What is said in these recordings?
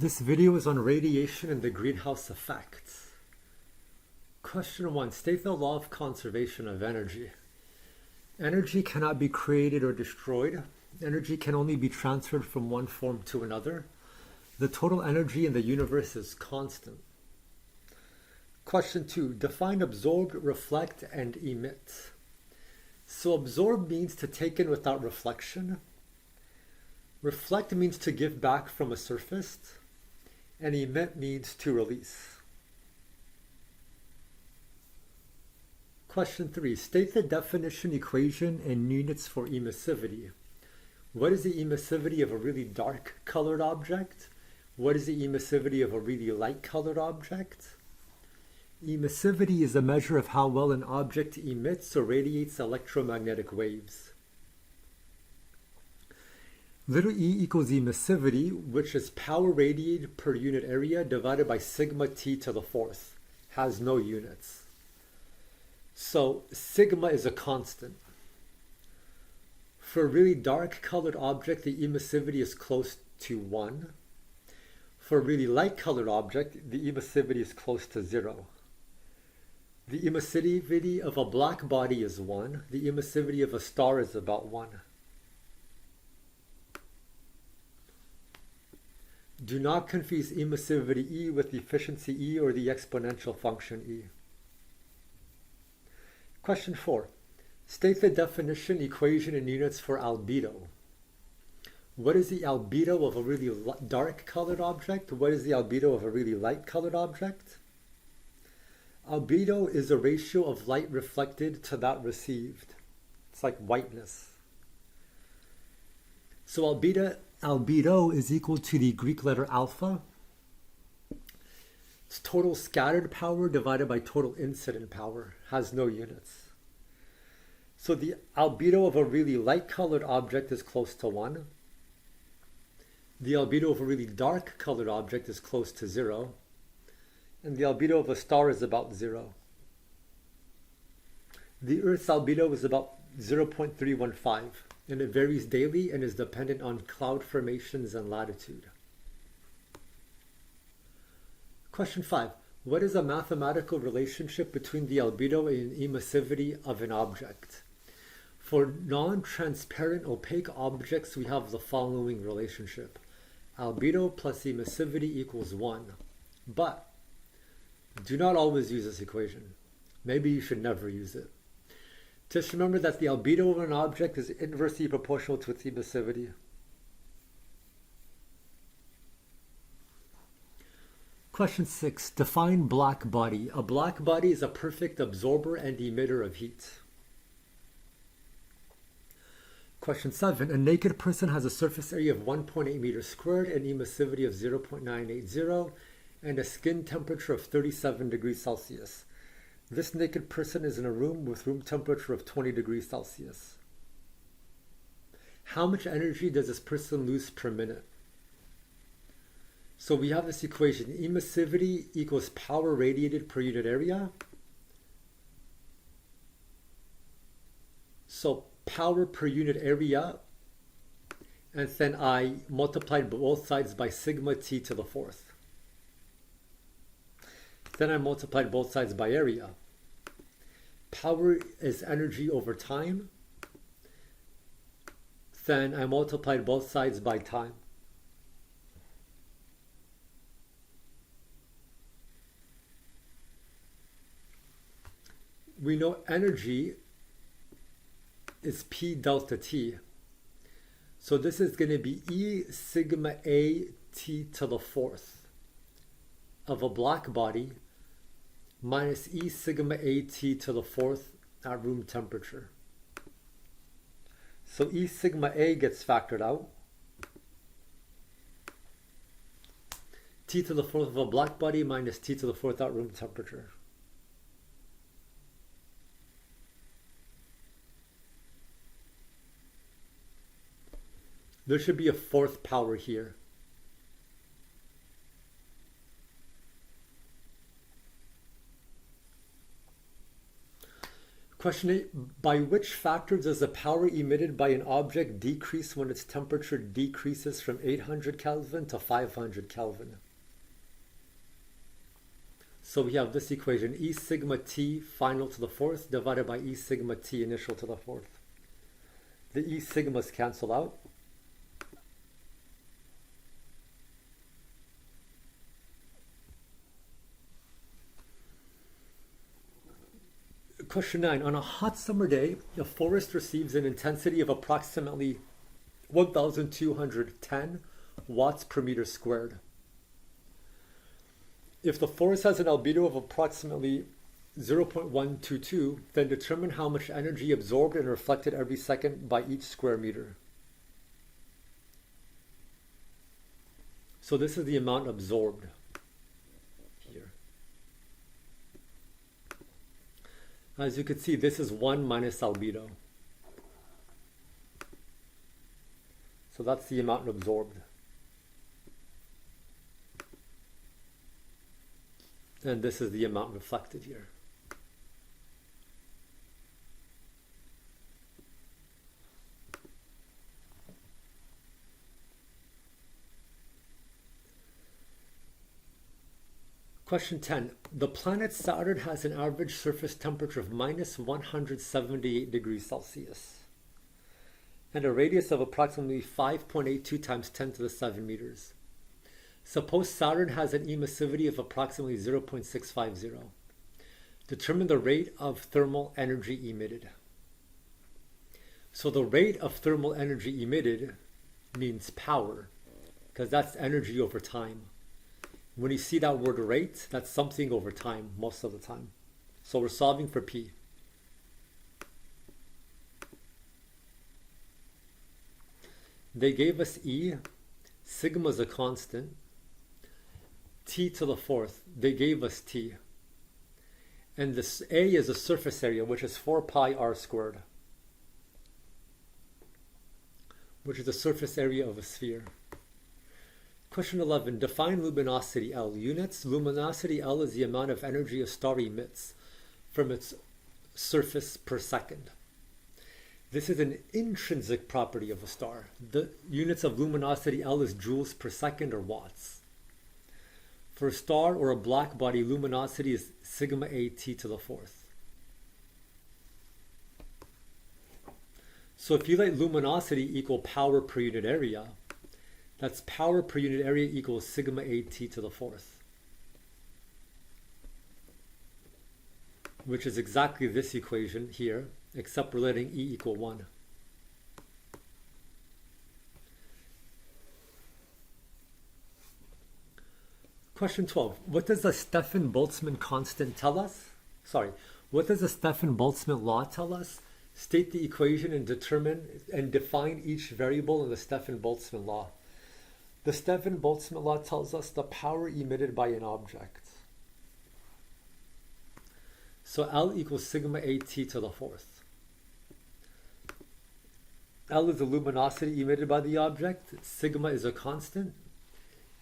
This video is on radiation and the greenhouse effect. Question 1. State the law of conservation of energy. Energy cannot be created or destroyed. Energy can only be transferred from one form to another. The total energy in the universe is constant. Question 2. Define absorb, reflect, and emit. So absorb means to take in without reflection. Reflect means to give back from a surface. And emit means to release. Question 3. State the definition, equation, and units for emissivity. What is the emissivity of a really dark colored object? What is the emissivity of a really light colored object? Emissivity is a measure of how well an object emits or radiates electromagnetic waves. Little e equals emissivity, which is power radiated per unit area divided by sigma t to the fourth. Has no units. So sigma is a constant. For a really dark colored object, the emissivity is close to 1. For a really light colored object, the emissivity is close to 0. The emissivity of a black body is 1. The emissivity of a star is about 1. Do not confuse emissivity E with efficiency E or the exponential function E. Question 4. State the definition, equation, and units for albedo. What is the albedo of a really dark colored object? What is the albedo of a really light colored object? Albedo is a ratio of light reflected to that received. It's like whiteness. So albedo is equal to the Greek letter alpha. It's total scattered power divided by total incident power. Has no units. So the albedo of a really light colored object is close to 1. The albedo of a really dark colored object is close to 0. And the albedo of a star is about 0. The Earth's albedo is about 0.315. And it varies daily and is dependent on cloud formations and latitude. Question 5. What is a mathematical relationship between the albedo and emissivity of an object? For non-transparent opaque objects, we have the following relationship. Albedo plus emissivity equals 1. But do not always use this equation. Maybe you should never use it. Just remember that the albedo of an object is inversely proportional to its emissivity. Question 6. Define black body. A black body is a perfect absorber and emitter of heat. Question 7. A naked person has a surface area of 1.8 meters squared, an emissivity of 0.980, and a skin temperature of 37 degrees Celsius. This naked person is in a room with room temperature of 20 degrees Celsius. How much energy does this person lose per minute? So we have this equation. Emissivity equals power radiated per unit area. So power per unit area, and then I multiplied both sides by sigma t to the fourth. Then I multiplied both sides by area. Power is energy over time. Then I multiplied both sides by time. We know energy is P delta T. So this is going to be E sigma A T to the fourth of a black body minus E sigma A T to the fourth at room temperature. So E sigma A gets factored out. T to the fourth of a black body minus T to the fourth at room temperature. There should be a fourth power here. Question 8. By which factor does the power emitted by an object decrease when its temperature decreases from 800 Kelvin to 500 Kelvin? So we have this equation, E sigma T final to the fourth divided by E sigma T initial to the fourth. The E sigmas cancel out. Question 9. On a hot summer day, a forest receives an intensity of approximately 1,210 watts per meter squared. If the forest has an albedo of approximately 0.122, then determine how much energy absorbed and reflected every second by each square meter. So this is the amount absorbed here. As you can see, this is 1 minus albedo. So that's the amount absorbed. And this is the amount reflected here. Question 10. The planet Saturn has an average surface temperature of minus 178 degrees Celsius and a radius of approximately 5.82 times 10 to the 7 meters. Suppose Saturn has an emissivity of approximately 0.650. Determine the rate of thermal energy emitted. So the rate of thermal energy emitted means power, because that's energy over time. When you see that word rate, that's something over time, most of the time. So we're solving for P. They gave us E, sigma is a constant, T to the fourth, they gave us T. And this A is a surface area, which is 4 pi r squared, which is the surface area of a sphere. Question 11. Define luminosity L. Units. Luminosity L is the amount of energy a star emits from its surface per second. This is an intrinsic property of a star. The units of luminosity L is joules per second or watts. For a star or a black body, luminosity is sigma A T to the fourth. So if you let luminosity equal power per unit area, that's power per unit area equals sigma A T to the fourth, which is exactly this equation here, except we're letting E equal 1. Question 12. What does the Stefan-Boltzmann constant tell us? What does the Stefan-Boltzmann law tell us? State the equation and determine and define each variable in the Stefan-Boltzmann law. The Stefan-Boltzmann law tells us the power emitted by an object. So L equals sigma AT to the fourth. L is the luminosity emitted by the object. Sigma is a constant.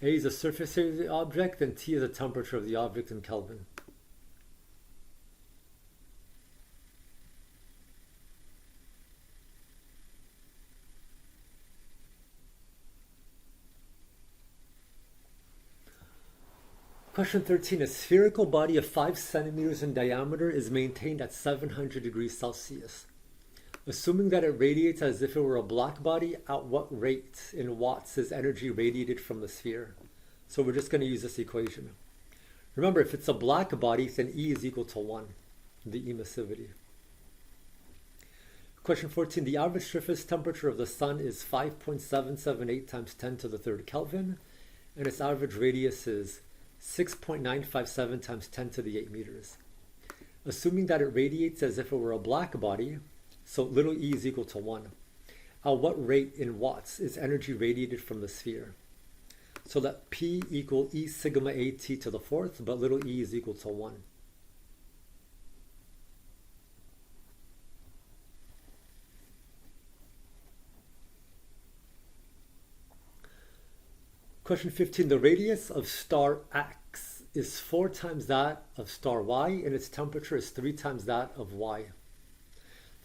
A is the surface area of the object, and T is the temperature of the object in Kelvin. Question 13. A spherical body of 5 centimeters in diameter is maintained at 700 degrees Celsius. Assuming that it radiates as if it were a black body, at what rate in watts is energy radiated from the sphere? So we're just going to use this equation. Remember, if it's a black body, then E is equal to 1, the emissivity. Question 14. The average surface temperature of the sun is 5.778 times 10 to the third Kelvin, and its average radius is 6.957 times 10 to the 8 meters. Assuming that it radiates as if it were a black body, so little e is equal to 1. At what rate in watts is energy radiated from the sphere? So that P equal E sigma AT to the fourth, but little e is equal to 1. Question 15. The radius of star X is 4 times that of star Y, and its temperature is 3 times that of Y.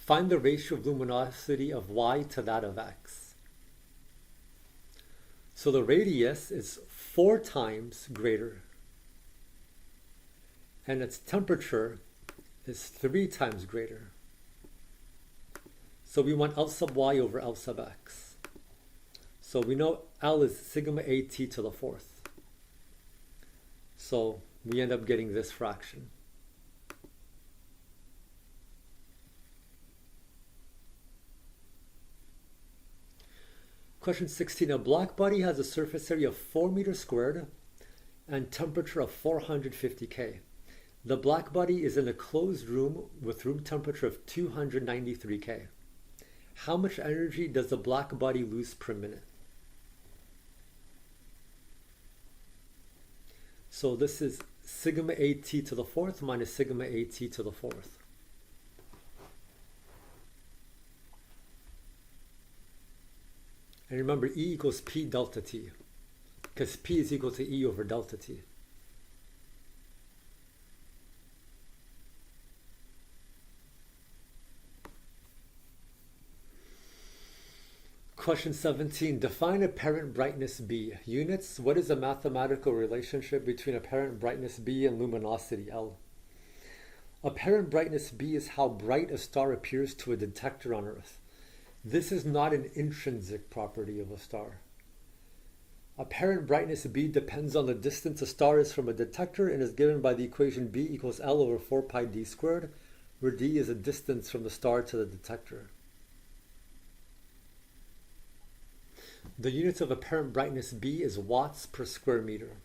Find the ratio of luminosity of y to that of x. So the radius is 4 times greater, and its temperature is 3 times greater. So we want L sub y over L sub x. So we know L is sigma AT to the 4th. So we end up getting this fraction. Question 16. A black body has a surface area of 4 meters squared and temperature of 450 K. The black body is in a closed room with room temperature of 293 K. How much energy does the black body lose per minute? So this is sigma AT to the 4th minus sigma AT to the 4th. And remember, E equals P delta T, because P is equal to E over delta T. Question 17. Define apparent brightness B. Units. What is the mathematical relationship between apparent brightness B and luminosity L? Apparent brightness B is how bright a star appears to a detector on Earth. This is not an intrinsic property of a star. Apparent brightness B depends on the distance a star is from a detector and is given by the equation B equals L over 4 pi d squared, where d is a distance from the star to the detector. The units of apparent brightness B is watts per square meter.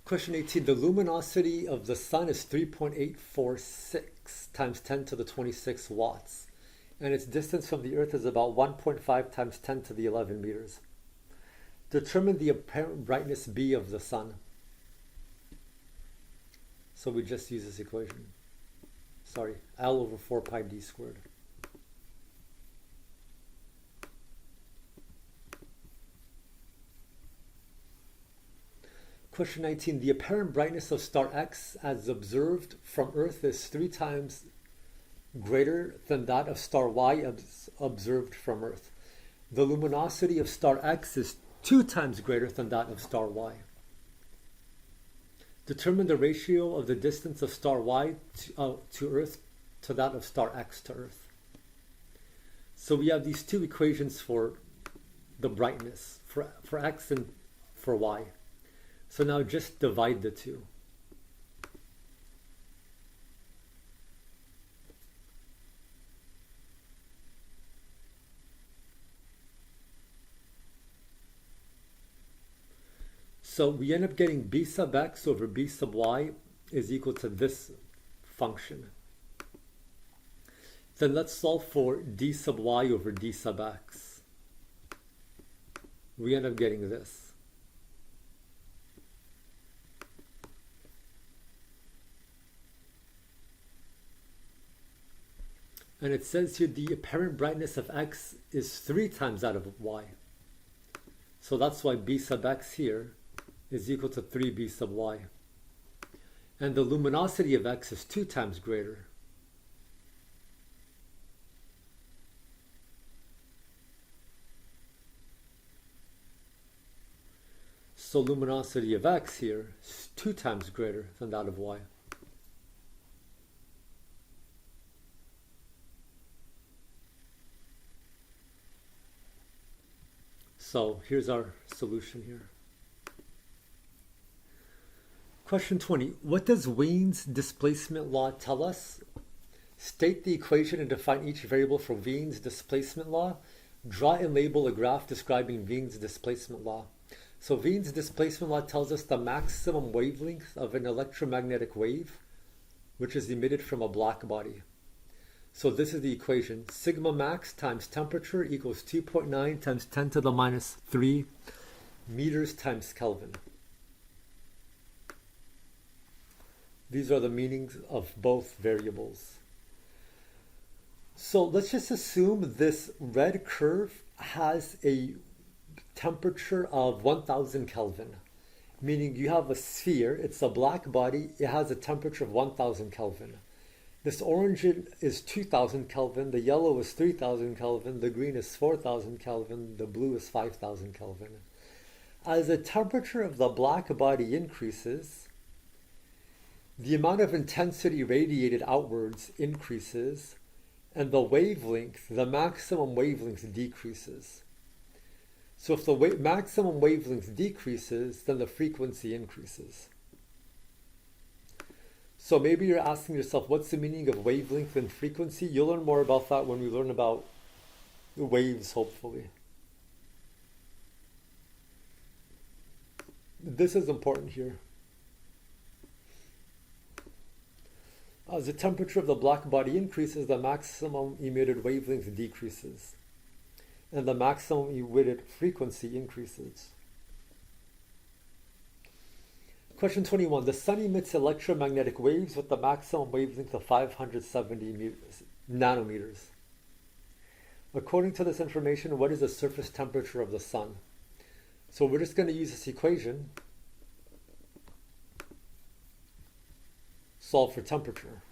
Question 18. The luminosity of the sun is 3.846 times 10 to the 26 watts, and its distance from the Earth is about 1.5 times 10 to the 11 meters. Determine the apparent brightness B of the sun. So we just use this equation. Sorry, L over 4 pi d squared. Question 19. The apparent brightness of star X as observed from Earth is 3 times greater than that of star Y as observed from Earth. The luminosity of star X is 2 times greater than that of star Y. Determine the ratio of the distance of star Y to Earth to that of star X to Earth. So we have these two equations for the brightness, for X and for Y. So now just divide the two. So we end up getting b sub x over b sub y is equal to this function. Then let's solve for d sub y over d sub x. We end up getting this. And it says here the apparent brightness of x is 3 times that of y. So that's why b sub x here is equal to 3b sub y. And the luminosity of x is 2 times greater. So luminosity of x here is 2 times greater than that of y. So here's our solution here. Question 20. What does Wien's displacement law tell us? State the equation and define each variable for Wien's displacement law. Draw and label a graph describing Wien's displacement law. So Wien's displacement law tells us the maximum wavelength of an electromagnetic wave, which is emitted from a black body. So this is the equation. Sigma max times temperature equals 2.9 times 10 to the minus 3 meters times Kelvin. These are the meanings of both variables. So let's just assume this red curve has a temperature of 1000 Kelvin meaning you have a sphere, it's a black body, it has a temperature of 1000 Kelvin. This orange is 2000 Kelvin, the yellow is 3000 Kelvin, the green is 4000 Kelvin, the blue is 5000 Kelvin. As the temperature of the black body increases, the amount of intensity radiated outwards increases, and the wavelength, the maximum wavelength, decreases. So if the maximum wavelength decreases, then the frequency increases. So maybe you're asking yourself, what's the meaning of wavelength and frequency? You'll learn more about that when we learn about waves, hopefully. This is important here. As the temperature of the black body increases, the maximum emitted wavelength decreases, and the maximum emitted frequency increases. Question 21. The sun emits electromagnetic waves with the maximum wavelength of 570 nanometers. According to this information, what is the surface temperature of the sun? So we're just going to use this equation, solve for temperature.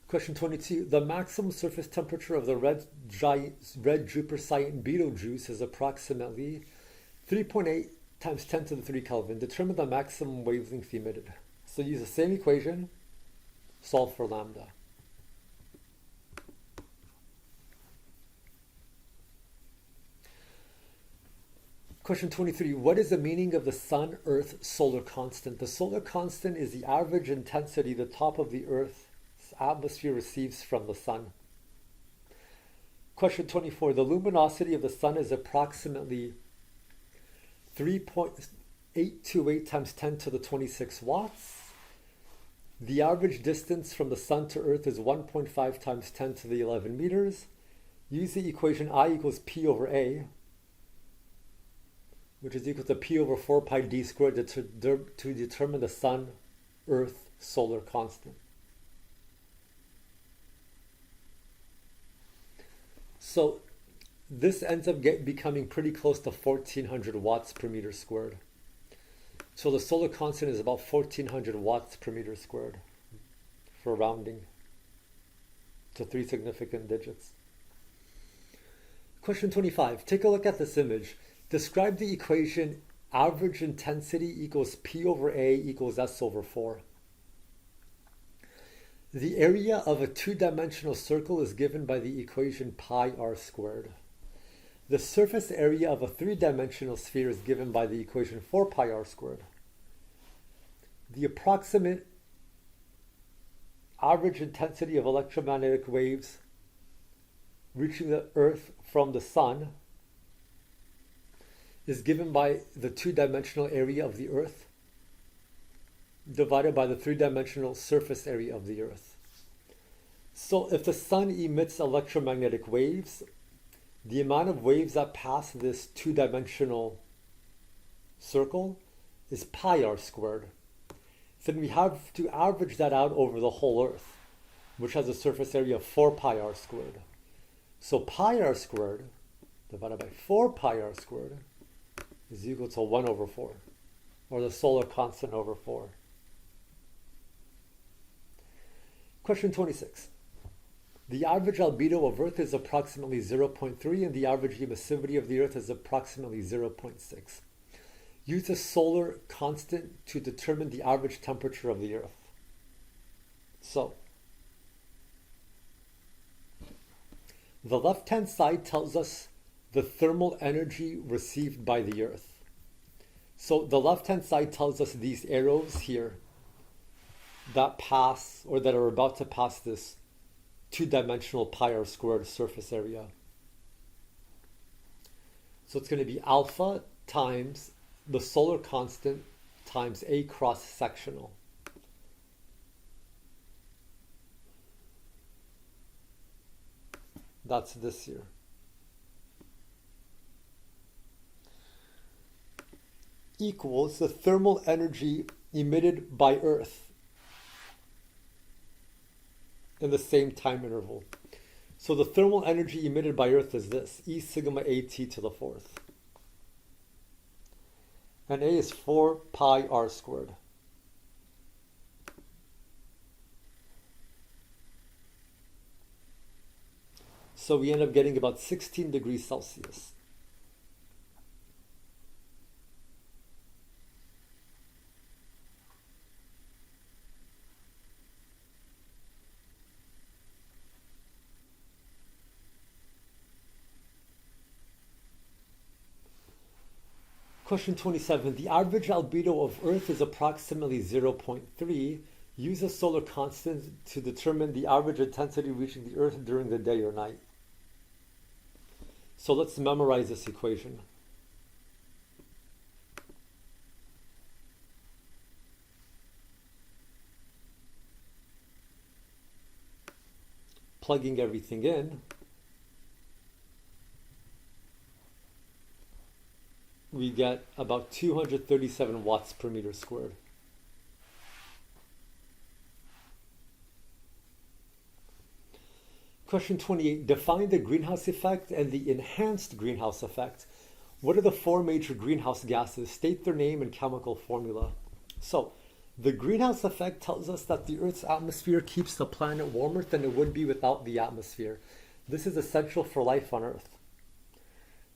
Question 22. The maximum surface temperature of the red Jupiter Giant Betelgeuse is approximately 3.8 times 10 to the 3 Kelvin. Determine the maximum wavelength emitted. So use the same equation, solve for lambda. Question 23. What is the meaning of the Sun-Earth solar constant? The solar constant is the average intensity the top of the Earth's atmosphere receives from the sun. Question 24. The luminosity of the sun is approximately 3.828 times 10 to the 26 watts. The average distance from the sun to Earth is 1.5 times 10 to the 11 meters. Use the equation I equals P over A, which is equal to P over 4 pi d squared to determine the Sun-Earth solar constant. So this ends up becoming pretty close to 1400 watts per meter squared. So the solar constant is about 1400 watts per meter squared for rounding to 3 significant digits. Question 25. Take a look at this image. Describe the equation average intensity equals P over A equals S over 4. The area of a two-dimensional circle is given by the equation pi r squared. The surface area of a three-dimensional sphere is given by the equation 4 pi r squared. The approximate average intensity of electromagnetic waves reaching the Earth from the sun is given by the two-dimensional area of the Earth divided by the three-dimensional surface area of the Earth. So if the sun emits electromagnetic waves, the amount of waves that pass this two-dimensional circle is pi r squared. So then we have to average that out over the whole Earth, which has a surface area of 4 pi r squared. So pi r squared divided by 4 pi r squared is equal to 1 over 4, or the solar constant over 4. Question 26. The average albedo of Earth is approximately 0.3 and the average emissivity of the Earth is approximately 0.6. Use the solar constant to determine the average temperature of the Earth. So, the left-hand side tells us the thermal energy received by the Earth. So the left-hand side tells us these arrows here that pass, or that are about to pass, this two-dimensional pi r squared surface area. So it's going to be alpha times the solar constant times A cross-sectional. That's this here. Equals the thermal energy emitted by Earth in the same time interval. So the thermal energy emitted by Earth is this, E sigma AT to the fourth. And A is 4 pi r squared. So we end up getting about 16 degrees Celsius. Question 27. The average albedo of Earth is approximately 0.3. Use a solar constant to determine the average intensity reaching the Earth during the day or night. So let's memorize this equation. Plugging everything in, we get about 237 watts per meter squared. Question 28. Define the greenhouse effect and the enhanced greenhouse effect. What are the four major greenhouse gases? State their name and chemical formula. So, the greenhouse effect tells us that the Earth's atmosphere keeps the planet warmer than it would be without the atmosphere. This is essential for life on Earth.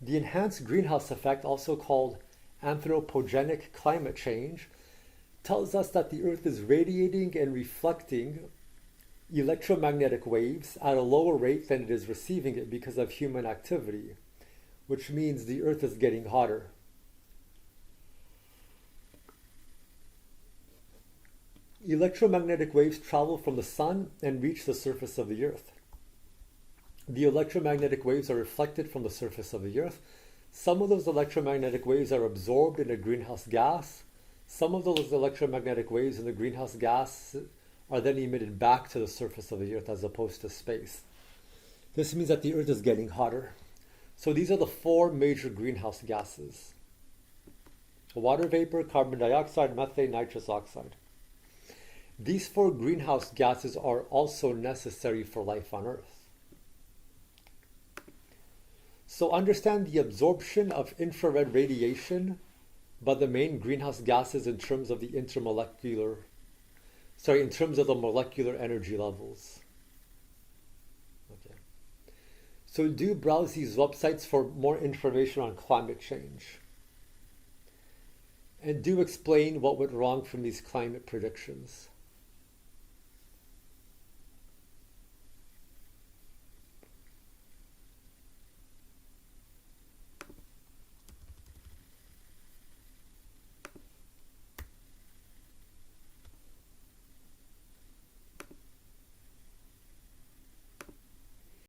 The enhanced greenhouse effect, also called anthropogenic climate change, tells us that the Earth is radiating and reflecting electromagnetic waves at a lower rate than it is receiving it because of human activity, which means the Earth is getting hotter. Electromagnetic waves travel from the sun and reach the surface of the Earth. The electromagnetic waves are reflected from the surface of the Earth. Some of those electromagnetic waves are absorbed in a greenhouse gas. Some of those electromagnetic waves in the greenhouse gas are then emitted back to the surface of the Earth as opposed to space. This means that the Earth is getting hotter. So these are the four major greenhouse gases: water vapor, carbon dioxide, methane, nitrous oxide. These four greenhouse gases are also necessary for life on Earth. So understand the absorption of infrared radiation by the main greenhouse gases in terms of the in terms of the molecular energy levels. Okay. So do browse these websites for more information on climate change. And do explain what went wrong from these climate predictions.